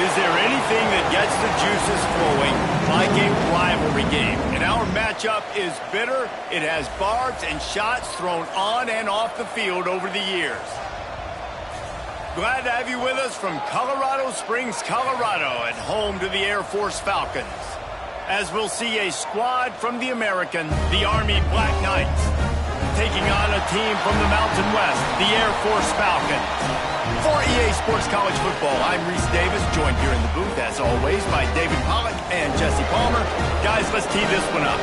Is there anything that gets the juices flowing like a rivalry game? And our matchup is bitter. It has barbs and shots thrown on and off the field over the years. Glad to have you with us from Colorado Springs, Colorado, and home to the Air Force Falcons. As we'll see a squad from the American, the Army Black Knights, taking on a team from the Mountain West, the Air Force Falcons. For EA Sports College Football, I'm Reese Davis, joined here in the booth, as always, by David Pollack and Jesse Palmer. Guys, let's tee this one up.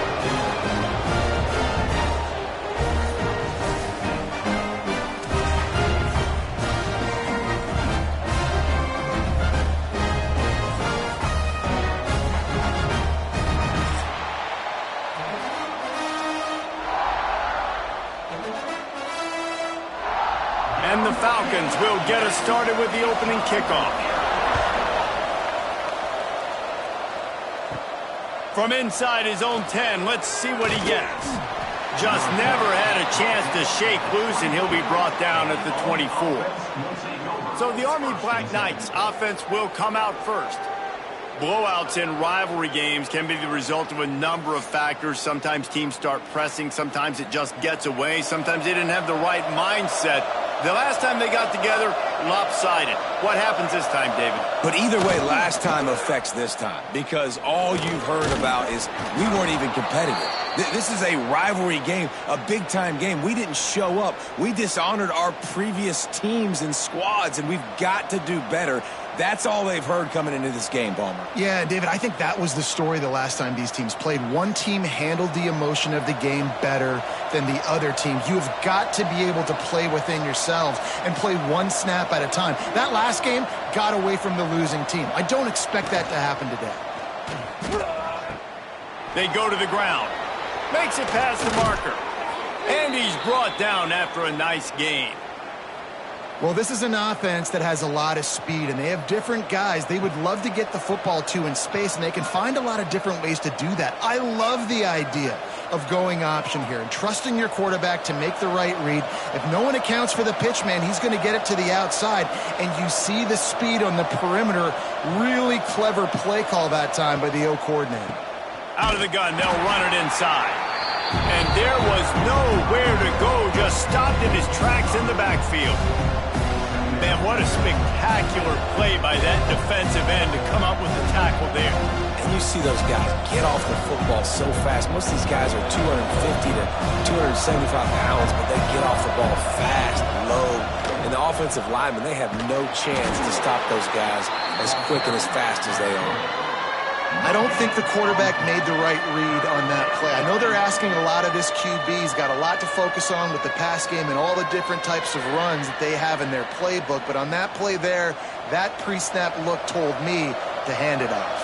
And the Falcons will get us started with the opening kickoff. From inside his own 10, let's see what he gets. Just never had a chance to shake loose, and he'll be brought down at the 24. So the Army Black Knights offense will come out first. Blowouts in rivalry games can be the result of a number of factors. Sometimes teams start pressing. Sometimes it just gets away. Sometimes they didn't have the right mindset. The last time they got together, lopsided. What happens this time, David? But either way, last time affects this time, because all you've heard about is we weren't even competitive. This is a rivalry game, a big-time game. We didn't show up. We dishonored our previous teams and squads, and we've got to do better. That's all they've heard coming into this game, Palmer. Yeah, David, I think that was the story the last time these teams played. One team handled the emotion of the game better than the other team. You've got to be able to play within yourselves and play one snap at a time. That last game got away from the losing team. I don't expect that to happen today. They go to the ground. Makes it past the marker. And he's brought down after a nice gain. Well, this is an offense that has a lot of speed, and they have different guys they would love to get the football to in space, and they can find a lot of different ways to do that. I love the idea of going option here and trusting your quarterback to make the right read. If no one accounts for the pitch man, he's going to get it to the outside, and you see the speed on the perimeter. Really clever play call that time by the O coordinator. Out of the gun, they'll run it inside. And there was nowhere to go, just stopped in his tracks in the backfield. Man, what a spectacular play by that defensive end to come up with the tackle there. And you see those guys get off the football so fast. Most of these guys are 250 to 275 pounds, but they get off the ball fast, low. And the offensive linemen, they have no chance to stop those guys as quick and as fast as they are. I don't think the quarterback made the right read on that play. I know they're asking a lot of this QB. He's got a lot to focus on with the pass game and all the different types of runs that they have in their playbook. But on that play there, that pre-snap look told me to hand it off.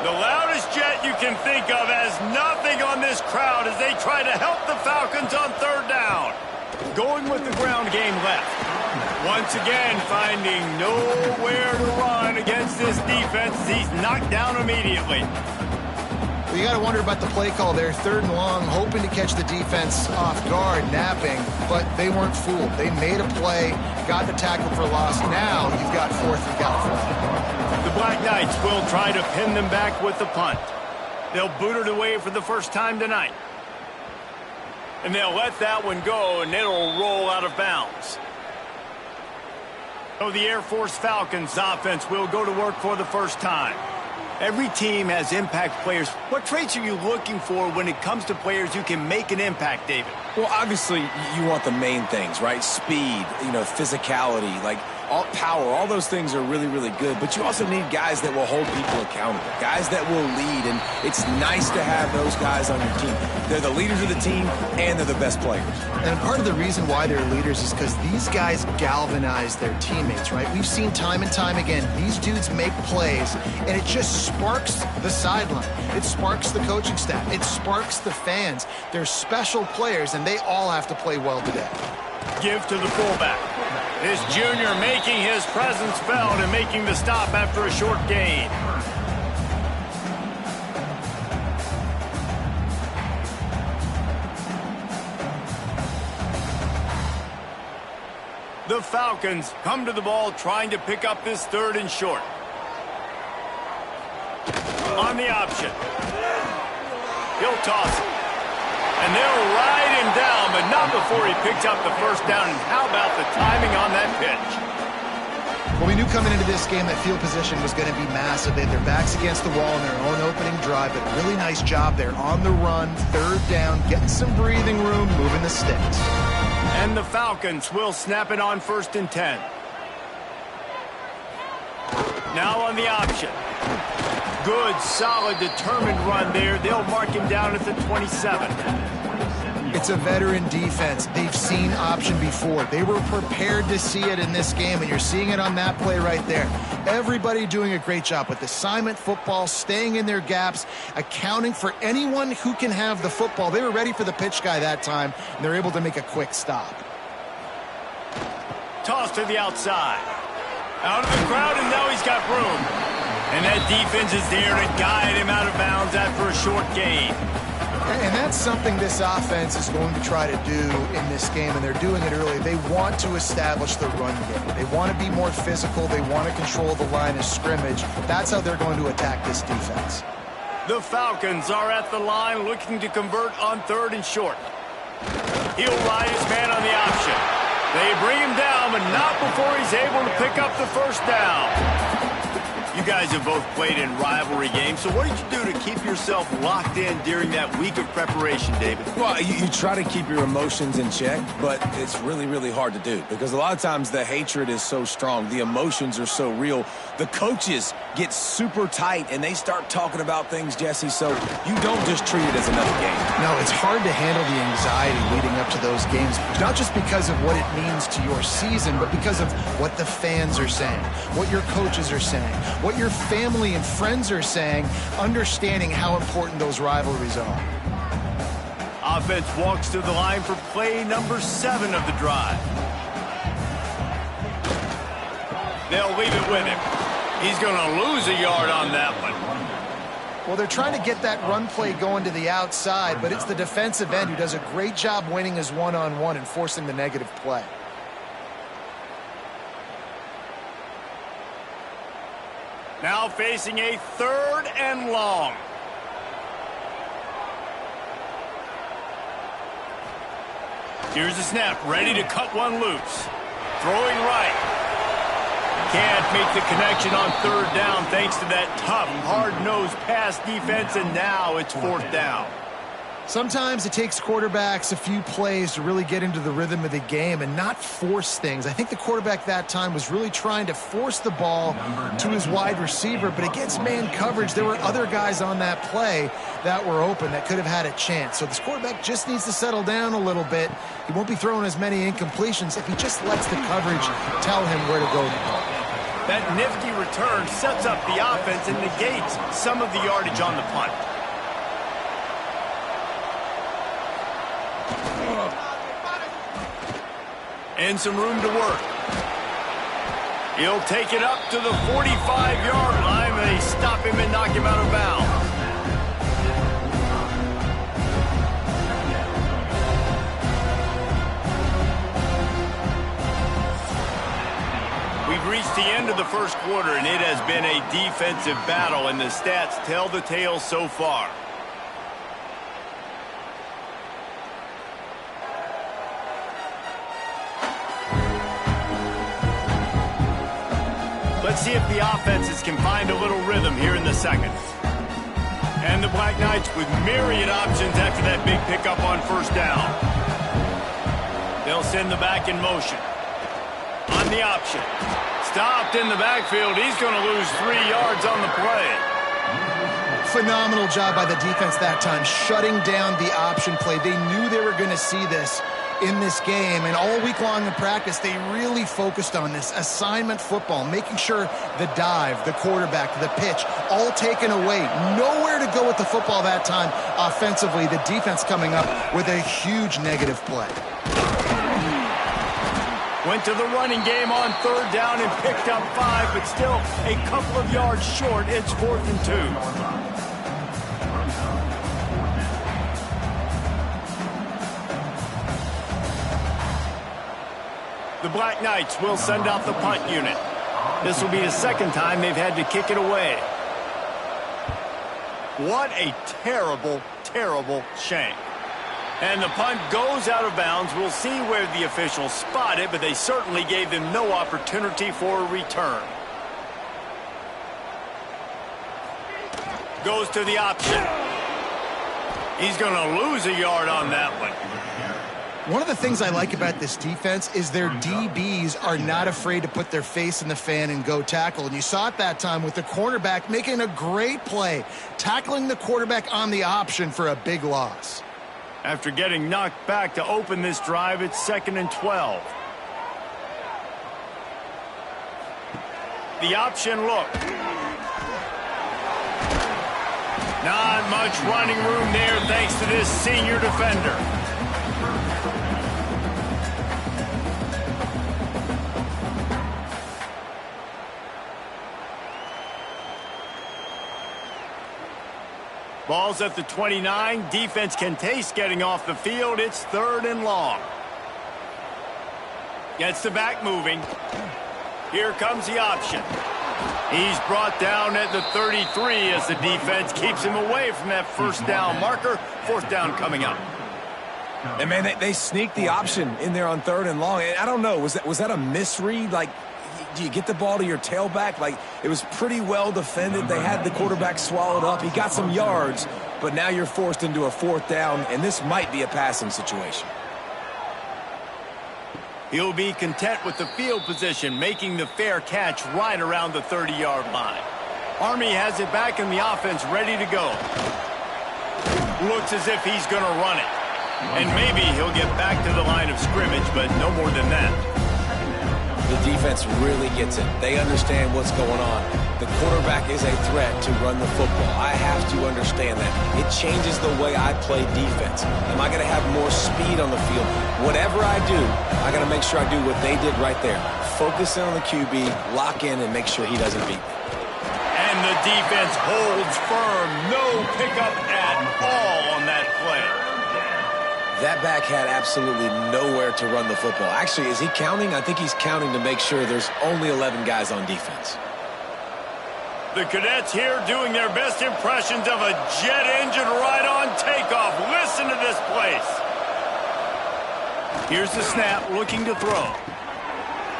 The loudest jet you can think of has nothing on this crowd as they try to help the Falcons on third down. Going with the ground game left. Once again, finding nowhere to run against this defense. He's knocked down immediately. Well, you got to wonder about the play call there. Third and long, hoping to catch the defense off guard, napping, but they weren't fooled. They made a play, got the tackle for loss. Now you've got fourth and got 5. The Black Knights will try to pin them back with the punt. They'll boot it away for the first time tonight. And they'll let that one go, and it'll roll out of bounds. So the Air Force Falcons offense will go to work for the first time. Every team has impact players. What traits are you looking for when it comes to players who can make an impact, David? Well, obviously, you want the main things, right? Speed, physicality, like all power, all those things are really, really good. But you also need guys that will hold people accountable, guys that will lead. And it's nice to have those guys on your team. They're the leaders of the team, and they're the best players. And part of the reason why they're leaders is because these guys galvanize their teammates, right? We've seen time and time again, these dudes make plays, and it just sparks the sideline. It sparks the coaching staff. It sparks the fans. They're special players, and they all have to play well today. Give to the fullback. This junior making his presence felt and making the stop after a short gain. The Falcons come to the ball trying to pick up this third and short. On the option. He'll toss it. And they'll ride him down, but not before he picks up the first down. And how about the timing on that pitch? Well, we knew coming into this game that field position was going to be massive. They had their backs against the wall in their own opening drive, but really nice job there on the run, third down, getting some breathing room, moving the sticks. And the Falcons will snap it on 1st and 10. Now on the option. Good, solid, determined run there. They'll mark him down at the 27. It's a veteran defense. They've seen option before. They were prepared to see it in this game, and you're seeing it on that play right there. Everybody doing a great job with assignment football, staying in their gaps, accounting for anyone who can have the football. They were ready for the pitch guy that time, and they're able to make a quick stop. Toss to the outside. Out of the crowd, and now he's got room. And that defense is there to guide him out of bounds after a short gain. And that's something this offense is going to try to do in this game, and they're doing it early. They want to establish the run game. They want to be more physical. They want to control the line of scrimmage. That's how they're going to attack this defense. The Falcons are at the line looking to convert on 3rd and short. He'll ride his man on the option. They bring him down, but not before he's able to pick up the first down. You guys have both played in rivalry games, so what did you do to keep yourself locked in during that week of preparation, David? Well, you try to keep your emotions in check, but it's really, really hard to do because a lot of times the hatred is so strong. The emotions are so real. The coaches get super tight, and they start talking about things, Jesse, so you don't just treat it as another game. No, it's hard to handle the anxiety leading up to those games, not just because of what it means to your season, but because of what the fans are saying, what your coaches are saying, what your family and friends are saying, understanding how important those rivalries are. Offense walks to the line for play number 7 of the drive. They'll leave it with him. He's going to lose a yard on that one. Well, they're trying to get that run play going to the outside, but it's the defensive end who does a great job winning his one-on-one and forcing the negative play. Now facing a 3rd and long. Here's the snap, ready to cut one loose. Throwing right. Can't make the connection on 3rd down thanks to that tough, hard-nosed pass defense, and now it's 4th down. Sometimes it takes quarterbacks a few plays to really get into the rhythm of the game and not force things. I think the quarterback that time was really trying to force the ball to his wide receiver, but against man coverage, there were other guys on that play that were open that could have had a chance. So this quarterback just needs to settle down a little bit. He won't be throwing as many incompletions if he just lets the coverage tell him where to go with the ball. That nifty return sets up the offense and negates some of the yardage on the punt. And some room to work. He'll take it up to the 45-yard line, and they stop him and knock him out of bounds. We've reached the end of the first quarter, and it has been a defensive battle, and the stats tell the tale so far. Let's see if the offenses can find a little rhythm here in the second. And the Black Knights with myriad options after that big pickup on 1st down. They'll send the back in motion. On the option. Stopped in the backfield. He's going to lose 3 yards on the play. Phenomenal job by the defense that time, shutting down the option play. They knew they were going to see this in this game, and all week long in practice, they really focused on this assignment football, making sure the dive, the quarterback, the pitch, all taken away. Nowhere to go with the football that time offensively. The defense coming up with a huge negative play. Went to the running game on 3rd down and picked up 5, but still a couple of yards short. It's 4th and 2. The Black Knights will send out the punt unit. This will be the 2nd time they've had to kick it away. What a terrible, terrible shame. And the punt goes out of bounds. We'll see where the officials spot it, but they certainly gave them no opportunity for a return. Goes to the option. He's going to lose a yard on that one. One of the things I like about this defense is their DBs are not afraid to put their face in the fan and go tackle. And you saw it that time with the cornerback making a great play, tackling the quarterback on the option for a big loss. After getting knocked back to open this drive, it's 2nd and 12. The option look. Not much running room there thanks to this senior defender. Ball's at the 29. Defense can taste getting off the field. It's 3rd and long. Gets the back moving. Here comes the option. He's brought down at the 33 as the defense keeps him away from that first down marker. 4th down coming up. And, man, they sneaked the option in there on 3rd and long. And I don't know, was that a misread? Like, do you get the ball to your tailback? Like, it was pretty well defended. They had the quarterback swallowed up. He got some yards, but now you're forced into a 4th down, and this might be a passing situation. He'll be content with the field position, making the fair catch right around the 30-yard line. Army has it back in the offense, ready to go. Looks as if he's going to run it. And maybe he'll get back to the line of scrimmage, but no more than that. The defense really gets it. They understand what's going on. The quarterback is a threat to run the football. I have to understand that. It changes the way I play defense. Am I going to have more speed on the field? Whatever I do, I got to make sure I do what they did right there. Focus in on the QB, lock in, and make sure he doesn't beat me. And the defense holds firm. No pickup at all on that play. That back had absolutely nowhere to run the football. Actually, is he counting? I think he's counting to make sure there's only 11 guys on defense. The cadets here doing their best impressions of a jet engine right on takeoff. Listen to this place. Here's the snap, looking to throw.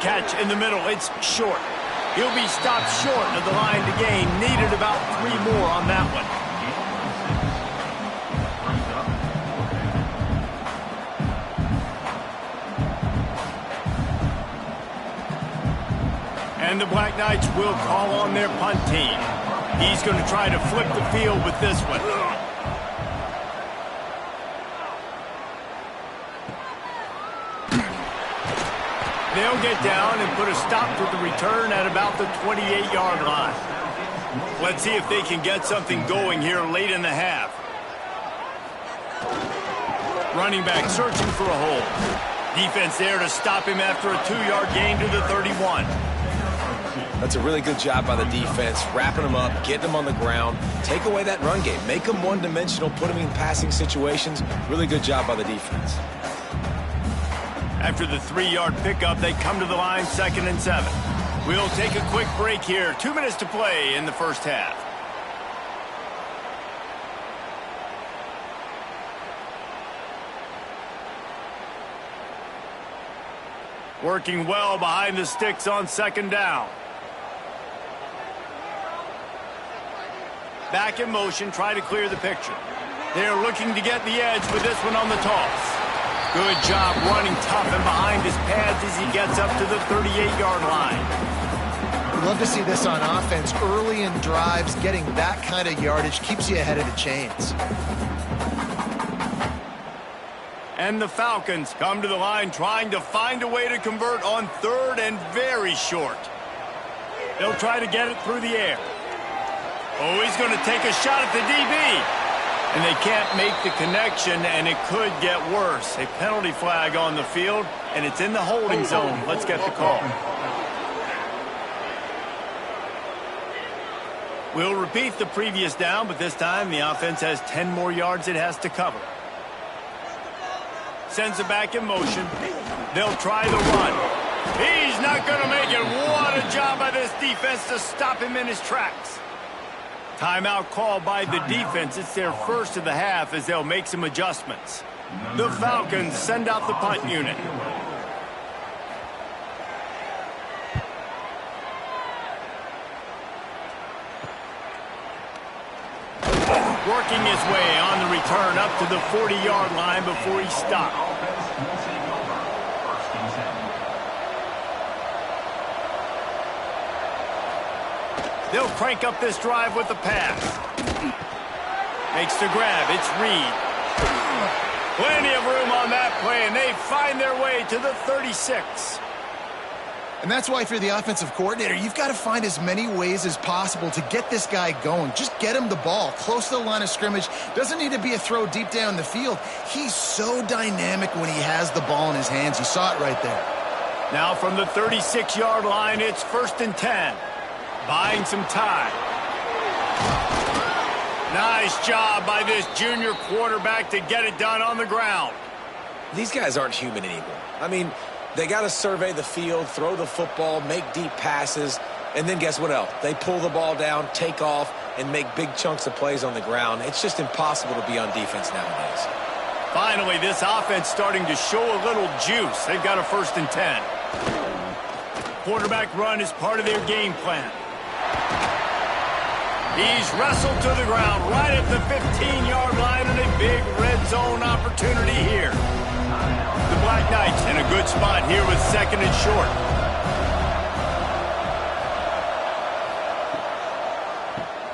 Catch in the middle, it's short. He'll be stopped short of the line to gain. Needed about 3 more on that one. And the Black Knights will call on their punt team. He's going to try to flip the field with this one. They'll get down and put a stop to the return at about the 28-yard line. Let's see if they can get something going here late in the half. Running back searching for a hole. Defense there to stop him after a 2-yard gain to the 31. That's a really good job by the defense, wrapping them up, getting them on the ground, take away that run game, make them one-dimensional, put them in passing situations. Really good job by the defense. After the 3-yard pickup, they come to the line, 2nd and 7. We'll take a quick break here. 2 minutes to play in the first half. Working well behind the sticks on 2nd down. Back in motion, try to clear the picture. They're looking to get the edge with this one on the toss. Good job running tough and behind his pads as he gets up to the 38-yard line. We'd love to see this on offense. Early in drives, getting that kind of yardage keeps you ahead of the chains. And the Falcons come to the line trying to find a way to convert on 3rd and very short. They'll try to get it through the air. Oh, he's going to take a shot at the DB. And they can't make the connection, and it could get worse. A penalty flag on the field, and it's in the holding zone. Let's get the call. We'll repeat the previous down, but this time the offense has 10 more yards it has to cover. Sends it back in motion. They'll try the run. He's not going to make it. What a job by this defense to stop him in his tracks. Timeout called by the defense. It's their first of the half as they'll make some adjustments. The Falcons send out the punt unit. Working his way on the return up to the 40-yard line before he stopped. They'll crank up this drive with the pass. Makes the grab. It's Reed. Plenty of room on that play, and they find their way to the 36. And that's why if you're the offensive coordinator, you've got to find as many ways as possible to get this guy going. Just get him the ball close to the line of scrimmage. Doesn't need to be a throw deep down the field. He's so dynamic when he has the ball in his hands. You saw it right there. Now from the 36-yard line, it's 1st and 10. Buying some time. Nice job by this junior quarterback to get it done on the ground. These guys aren't human anymore. I mean, they got to survey the field, throw the football, make deep passes, and then guess what else? They pull the ball down, take off, and make big chunks of plays on the ground. It's just impossible to be on defense nowadays. Finally, this offense starting to show a little juice. They've got a 1st and 10. Quarterback run is part of their game plan. He's wrestled to the ground right at the 15-yard line and a big red zone opportunity here. The Black Knights in a good spot here with 2nd and short.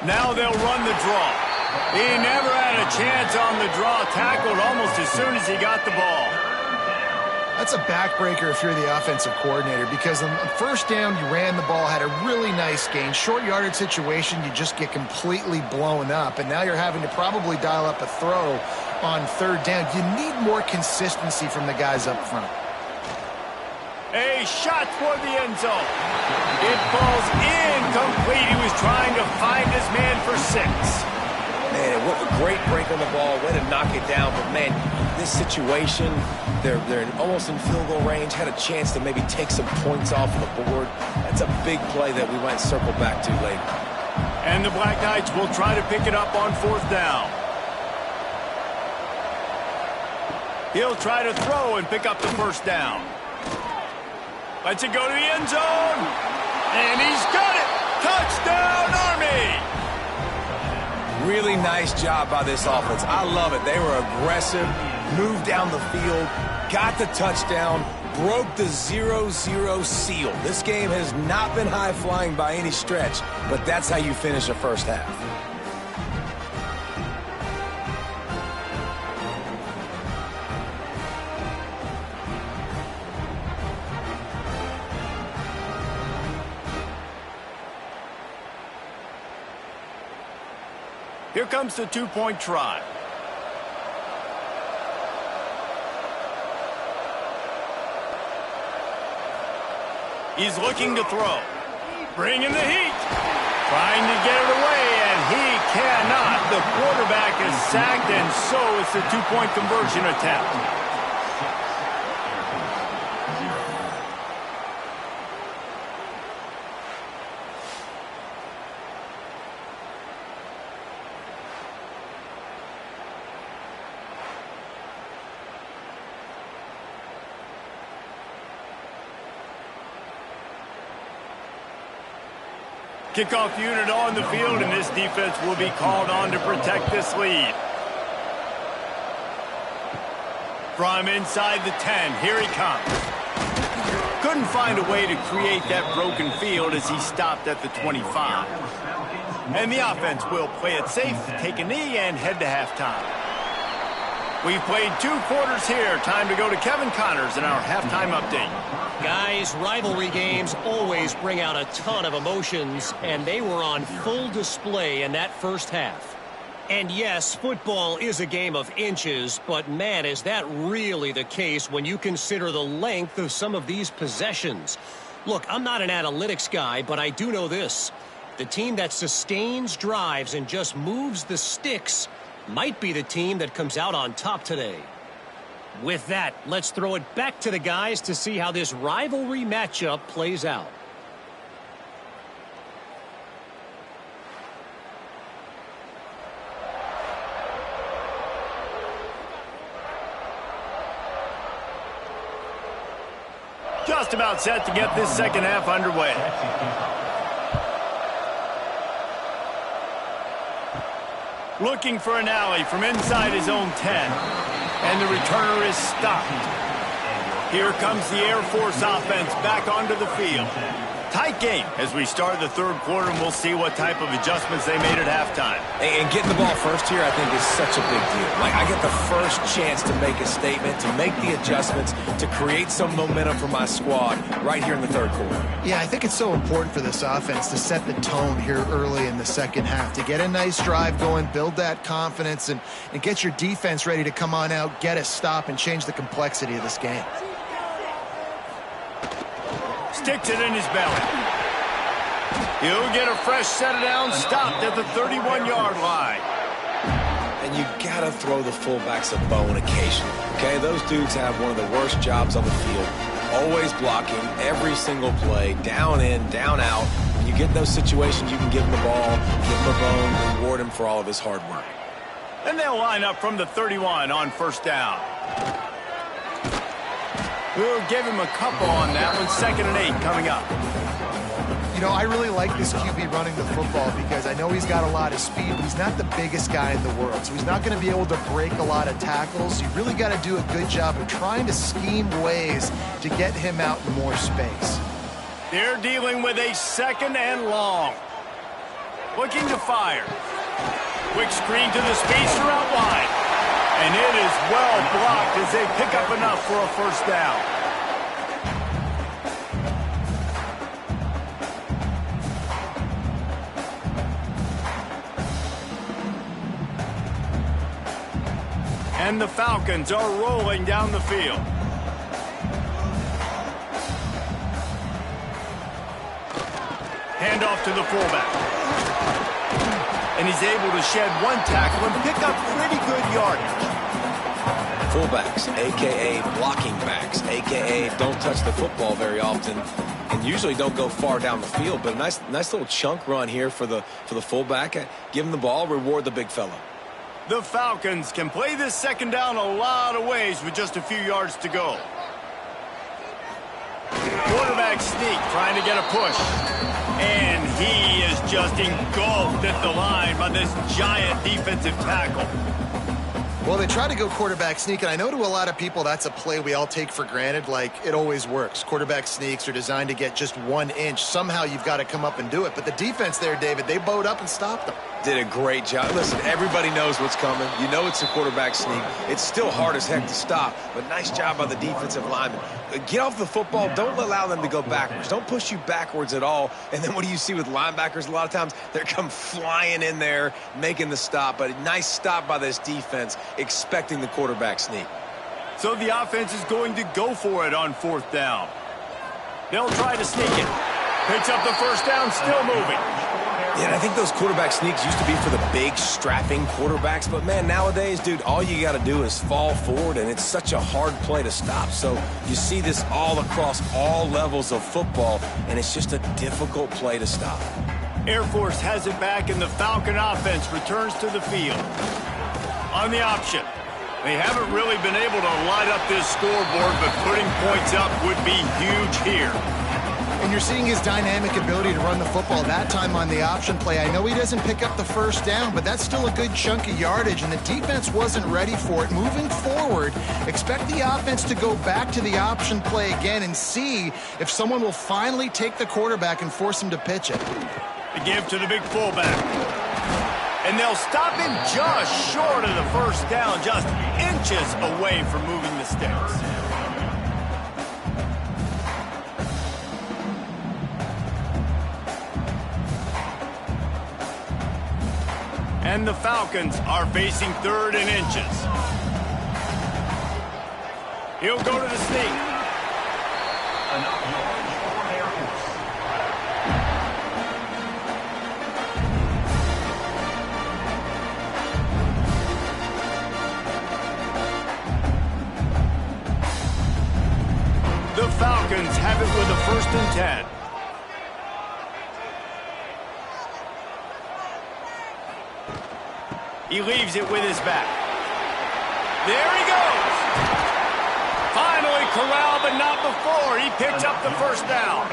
Now they'll run the draw. He never had a chance on the draw, tackled almost as soon as he got the ball. That's a backbreaker if you're the offensive coordinator, because on 1st down, you ran the ball, had a really nice gain. Short yardage situation, you just get completely blown up, and now you're having to probably dial up a throw on 3rd down. You need more consistency from the guys up front. A shot toward the end zone. It falls incomplete. He was trying to find his man for 6. Man, what a great break on the ball. Way to knock it down. But, man, this situation, they're almost in field goal range. Had a chance to maybe take some points off the board. That's a big play that we might circle back to later. And the Black Knights will try to pick it up on 4th down. He'll try to throw and pick up the 1st down. Lets it go to the end zone. And he's got it. Touchdown, Army. Really nice job by this offense. I love it. They were aggressive, moved down the field, got the touchdown, broke the 0-0 seal. This game has not been high-flying by any stretch, but that's how you finish a first half. Here comes the 2-point try. He's looking to throw. Bringing the heat. Trying to get it away, and he cannot. The quarterback is sacked, and so it's the 2-point conversion attempt. Kickoff unit on the field, and this defense will be called on to protect this lead. From inside the 10, here he comes. Couldn't find a way to create that broken field as he stopped at the 25. And the offense will play it safe, take a knee, and head to halftime. We've played 2 quarters here. Time to go to Kevin Connors in our halftime update. Guys, rivalry games always bring out a ton of emotions, and they were on full display in that first half. And yes, football is a game of inches, but man, is that really the case when you consider the length of some of these possessions. Look, I'm not an analytics guy, but I do know this. The team that sustains drives and just moves the sticks might be the team that comes out on top today. With that, let's throw it back to the guys to see how this rivalry matchup plays out. Just about set to get this second half underway. Looking for an alley from inside his own 10. And the returner is stopped. Here comes the Air Force offense back onto the field. Tight game as we start the third quarter, and we'll see what type of adjustments they made at halftime. And getting the ball first here, I think, is such a big deal. Like, I get the first chance to make a statement, to make the adjustments, to create some momentum for my squad right here in the third quarter. Yeah, I think it's so important for this offense to set the tone here early in the second half, to get a nice drive going, build that confidence, and get your defense ready to come on out, get a stop, and change the complexity of this game. Sticks it in his belly. He'll get a fresh set it down, stopped at the 31-yard line. And you gotta throw the fullbacks a bone occasionally, okay? Those dudes have one of the worst jobs on the field, always blocking every single play, down in, down out. When you get in those situations, you can give him the ball, give him a bone, reward him for all of his hard work. And they'll line up from the 31 on first down. We'll give him a couple on that one. 2nd and 8 coming up. You know, I really like this QB running the football because I know he's got a lot of speed, but he's not the biggest guy in the world. So he's not going to be able to break a lot of tackles. You really got to do a good job of trying to scheme ways to get him out in more space. They're dealing with a 2nd and long. Looking to fire. Quick screen to the speedster out wide. And it is well blocked as they pick up enough for a first down. And the Falcons are rolling down the field. Handoff to the fullback. And he's able to shed one tackle and pick up pretty good yardage. Fullbacks, a.k.a. blocking backs, a.k.a. don't touch the football very often and usually don't go far down the field. But a nice little chunk run here for the fullback. Give him the ball, reward the big fella. The Falcons can play this second down a lot of ways with just a few yards to go. Quarterback sneak, trying to get a push. And he is just engulfed at the line by this giant defensive tackle. Well, they try to go quarterback sneak, and I know to a lot of people that's a play we all take for granted, like it always works. Quarterback sneaks are designed to get just 1 inch. Somehow you've got to come up and do it. But the defense there, David, they bowed up and stopped them. Did a great job. Listen, everybody knows what's coming. You know it's a quarterback sneak. It's still hard as heck to stop, but nice job by the defensive lineman. Get off the football. Don't allow them to go backwards. Don't push you backwards at all. And then what do you see with linebackers? A lot of times they come flying in there, making the stop. But a nice stop by this defense, expecting the quarterback sneak. So the offense is going to go for it on 4th down. They'll try to sneak it. Picks up the first down, still moving. Yeah, and I think those quarterback sneaks used to be for the big, strapping quarterbacks. But, man, nowadays, dude, all you got to do is fall forward, and it's such a hard play to stop. So you see this all across all levels of football, and it's just a difficult play to stop. Air Force has it back, and the Falcon offense returns to the field. On the option. They haven't really been able to light up this scoreboard, but putting points up would be huge here. And you're seeing his dynamic ability to run the football that time on the option play. I know he doesn't pick up the first down, but that's still a good chunk of yardage, and the defense wasn't ready for it. Moving forward, expect the offense to go back to the option play again and see if someone will finally take the quarterback and force him to pitch it. The give to the big fullback. And they'll stop him just short of the first down, just inches away from moving the sticks. And the Falcons are facing 3rd and inches. He'll go to the sneak. The Falcons have it with a 1st and 10. He leaves it with his back. There he goes. Finally corral, but not before. He picks up the first down.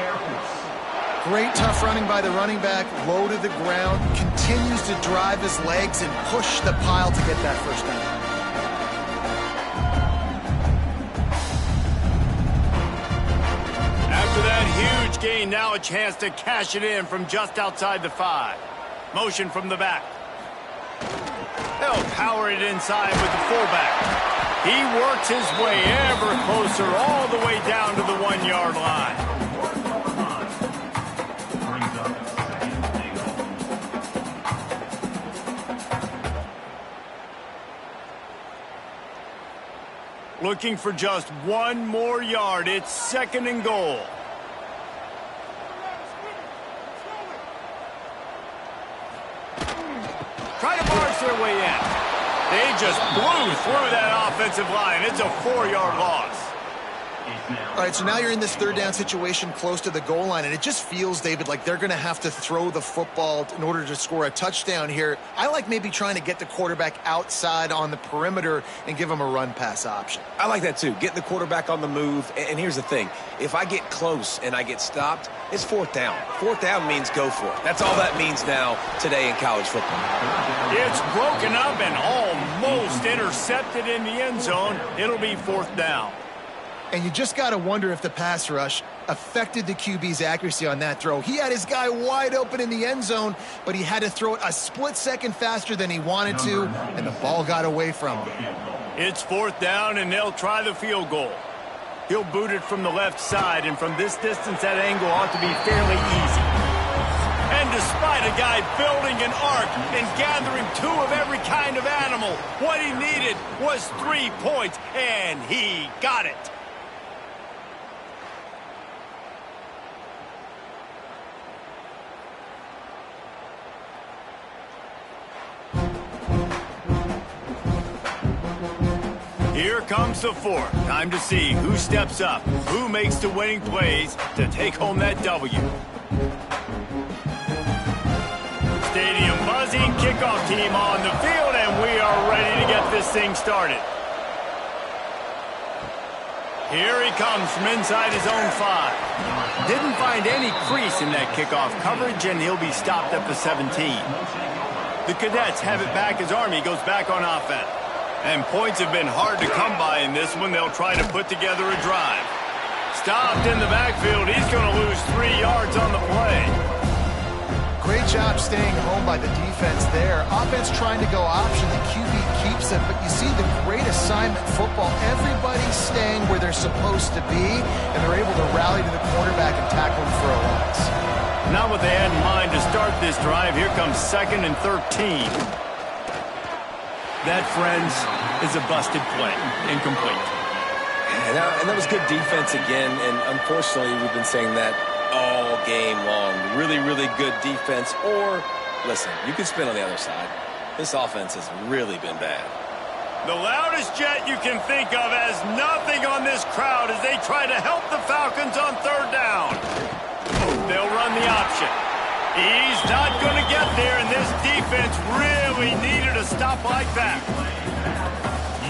Great tough running by the running back, low to the ground, continues to drive his legs and push the pile to get that first down. After that huge gain, now a chance to cash it in from just outside the 5. Motion from the back. They'll power it inside with the fullback. He works his way ever closer all the way down to the 1-yard line. Looking for just one more yard. It's 2nd and goal. Try to barge their way in. They just blew through that offensive line. It's a 4-yard loss. All right, so now you're in this 3rd down situation close to the goal line, and it just feels, David, like they're going to have to throw the football in order to score a touchdown here. I like maybe trying to get the quarterback outside on the perimeter and give him a run-pass option. I like that too. Get the quarterback on the move. And here's the thing. If I get close and I get stopped, it's 4th down. 4th down means go for it. That's all that means now today in college football. It's broken up and almost intercepted in the end zone. It'll be 4th down. And you just got to wonder if the pass rush affected the QB's accuracy on that throw. He had his guy wide open in the end zone, but he had to throw it a split second faster than he wanted to, and the ball got away from him. It's 4th down, and they'll try the field goal. He'll boot it from the left side, and from this distance, that angle ought to be fairly easy. And despite a guy building an arc and gathering 2 of every kind of animal, what he needed was 3 points, and he got it. Here comes the 4th. Time to see who steps up, who makes the winning plays to take home that W. Stadium buzzing, kickoff team on the field, and we are ready to get this thing started. Here he comes from inside his own 5. Didn't find any crease in that kickoff coverage, and he'll be stopped at the 17. The Cadets have it back as Army goes back on offense. And points have been hard to come by in this one. They'll try to put together a drive. Stopped in the backfield. He's going to lose 3 yards on the play. Great job staying home by the defense there. Offense trying to go option. The QB keeps it, but you see the great assignment football. Everybody's staying where they're supposed to be, and they're able to rally to the quarterback and tackle him for a loss. Not what they had in mind to start this drive. Here comes 2nd and 13. That, friends, is a busted play. Incomplete. And that was good defense again, and unfortunately, we've been saying that all game long. Really, really good defense. Or, listen, you can spin on the other side. This offense has really been bad. The loudest jet you can think of has nothing on this crowd as they try to help the Falcons on 3rd down. They'll run the option. He's not going to get there, and this defense really needed a stop like that.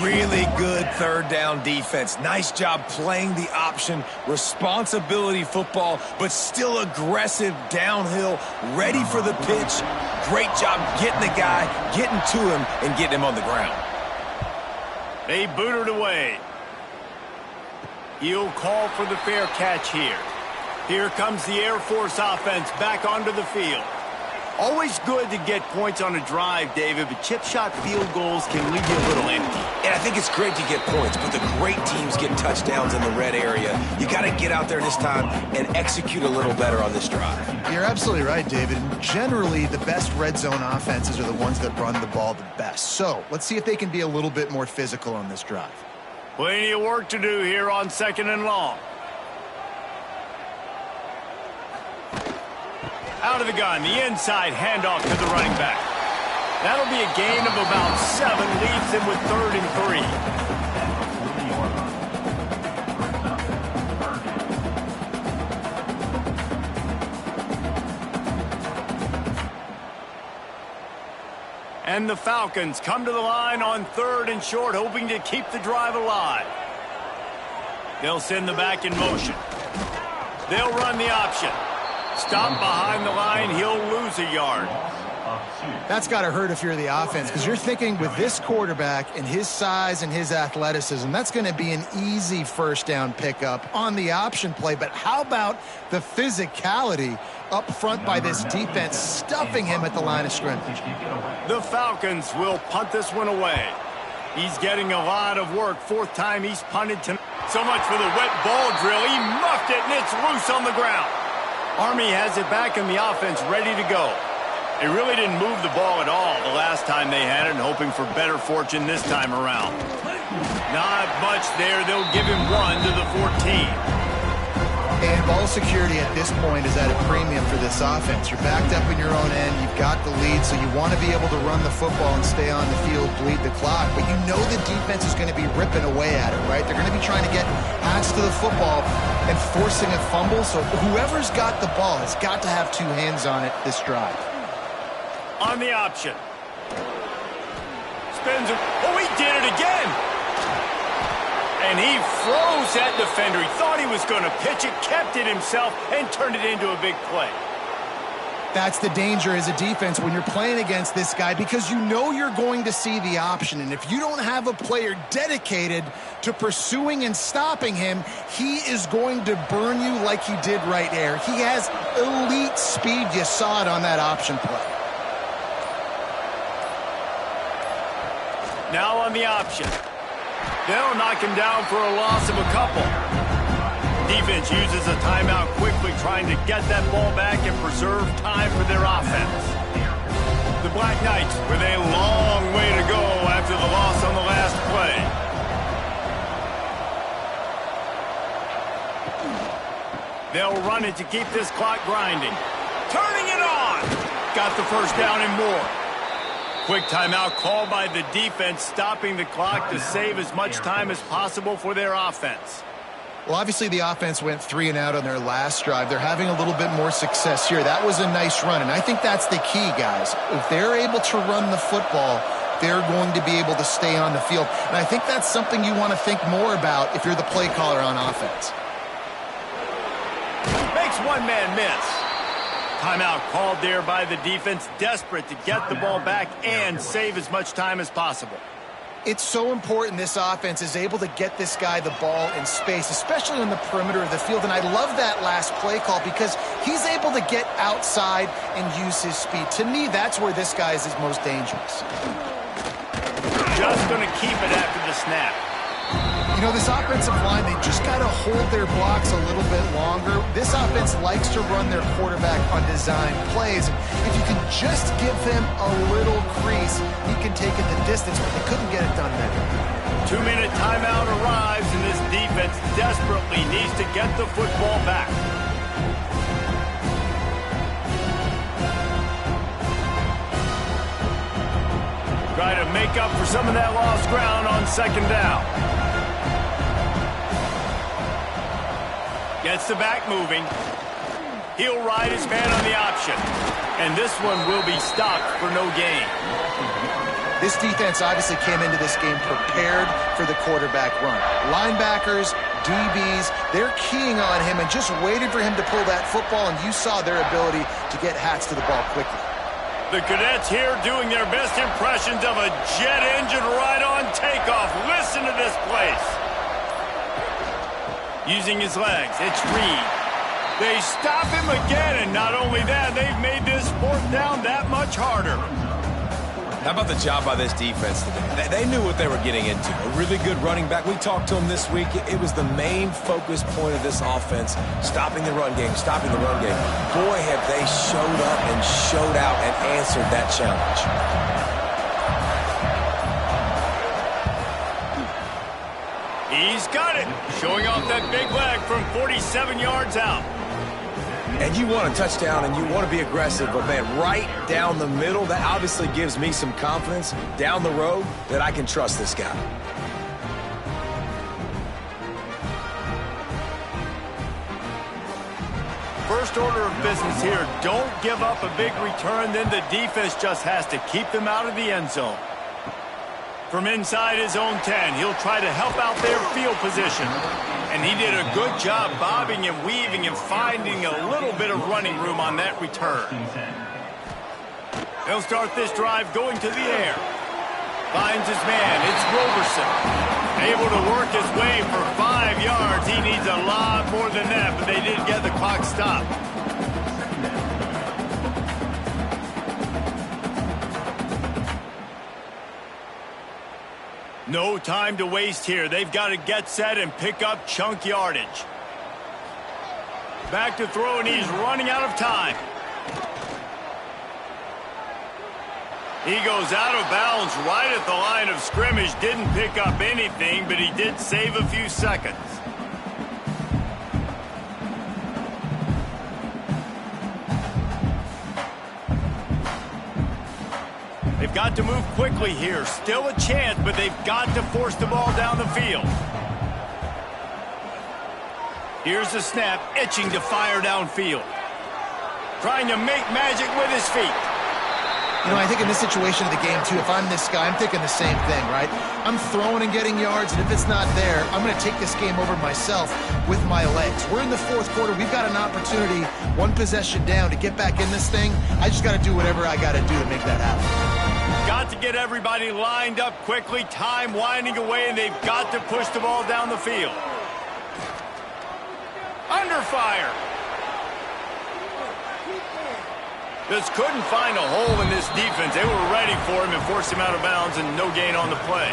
Really good 3rd down defense. Nice job playing the option. Responsibility football, but still aggressive downhill, ready for the pitch. Great job getting the guy, getting to him, and getting him on the ground. They boot it away. He'll call for the fair catch here. Here comes the Air Force offense back onto the field. Always good to get points on a drive, David, but chip shot field goals can leave you a little empty. And I think it's great to get points, but the great teams get touchdowns in the red area. You got to get out there this time and execute a little better on this drive. You're absolutely right, David. Generally, the best red zone offenses are the ones that run the ball the best. So let's see if they can be a little bit more physical on this drive. Plenty of work to do here on 2nd and long. Out of the gun, the inside handoff to the running back. That'll be a gain of about 7, leaves him with 3rd and 3. And the Falcons come to the line on 3rd and short, hoping to keep the drive alive. They'll send the back in motion. They'll run the option. Stop behind the line. He'll lose a yard. That's got to hurt if you're the offense, because you're thinking with this quarterback and his size and his athleticism, that's going to be an easy first down pickup on the option play. But how about the physicality up front by this defense, stuffing him at the line of scrimmage? The Falcons will punt this one away. He's getting a lot of work. Fourth time he's punted tonight. So much for the wet ball drill. He muffed it, and it's loose on the ground. Army has it back in the offense, ready to go. They really didn't move the ball at all the last time they had it, hoping for better fortune this time around. Not much there. They'll give him one to the 14. And ball security at this point is at a premium for this offense. You're backed up in your own end. You've got the lead, so you want to be able to run the football and stay on the field, bleed the clock. But you know the defense is going to be ripping away at it, right? They're going to be trying to get hats to the football and forcing a fumble. So whoever's got the ball has got to have two hands on it this drive. On the option. Spins it. Oh, he did it again. And he froze that defender. He thought he was going to pitch it, kept it himself, and turned it into a big play. That's the danger as a defense when you're playing against this guy, because you know you're going to see the option. And if you don't have a player dedicated to pursuing and stopping him, he is going to burn you like he did right there. He has elite speed. You saw it on that option play. Now on the option. They'll knock him down for a loss of a couple. Defense uses a timeout quickly, trying to get that ball back and preserve time for their offense. The Black Knights with a long way to go after the loss on the last play. They'll run it to keep this clock grinding. Turning it on! Got the first down and more. Quick timeout called by the defense, stopping the clock to save as much time as possible for their offense. Well, obviously the offense went 3 and out on their last drive. They're having a little bit more success here. That was a nice run, and I think that's the key, guys. If they're able to run the football, they're going to be able to stay on the field. And I think that's something you want to think more about if you're the play caller on offense. Makes one man miss. Timeout called there by the defense, desperate to get the ball back and save as much time as possible. It's so important this offense is able to get this guy the ball in space, especially on the perimeter of the field. And I love that last play call because he's able to get outside and use his speed. To me, that's where this guy is his most dangerous. Just going to keep it after the snap. You know, this offensive line, they just got to hold their blocks a little bit longer. This offense likes to run their quarterback on design plays. If you can just give him a little crease, he can take it the distance, but they couldn't get it done there. 2-minute timeout arrives, and this defense desperately needs to get the football back. Try to make up for some of that lost ground on second down. Gets the back moving. He'll ride his man on the option. And this one will be stopped for no gain. This defense obviously came into this game prepared for the quarterback run. Linebackers, DBs, they're keying on him and just waited for him to pull that football, and you saw their ability to get hats to the ball quickly. The Cadets here doing their best impressions of a jet engine right on takeoff. Listen to this place. Using his legs, it's Reed. They stop him again, and not only that, they've made this fourth down that much harder. How about the job by this defense today? They knew what they were getting into. A really good running back. We talked to him this week. It was the main focus point of this offense, stopping the run game, stopping the run game. Boy, have they showed up and showed out and answered that challenge. He's got it, showing off that big leg from 47 yards out. And you want a touchdown and you want to be aggressive, but man, right down the middle, that obviously gives me some confidence down the road that I can trust this guy. First order of business here, don't give up a big return, then the defense just has to keep them out of the end zone. From inside his own 10, he'll try to help out their field position. And he did a good job bobbing and weaving and finding a little bit of running room on that return. He'll start this drive going to the air. Finds his man. It's Roberson. Able to work his way for 5 yards. He needs a lot more than that, but they did get the clock stopped. No time to waste here. They've got to get set and pick up chunk yardage. Back to throw, and he's running out of time. He goes out of bounds right at the line of scrimmage. Didn't pick up anything, but he did save a few seconds. They've got to move quickly here. Still a chance, but they've got to force the ball down the field. Here's the snap, itching to fire downfield. Trying to make magic with his feet. You know, I think in this situation of the game, too, if I'm this guy, I'm thinking the same thing, right? I'm throwing and getting yards, and if it's not there, I'm going to take this game over myself with my legs. We're in the fourth quarter. We've got an opportunity, one possession down, to get back in this thing. I just got to do whatever I got to do to make that happen. Got to get everybody lined up quickly. Time winding away, and they've got to push the ball down the field. Under fire. Just couldn't find a hole in this defense. They were ready for him and forced him out of bounds, and no gain on the play.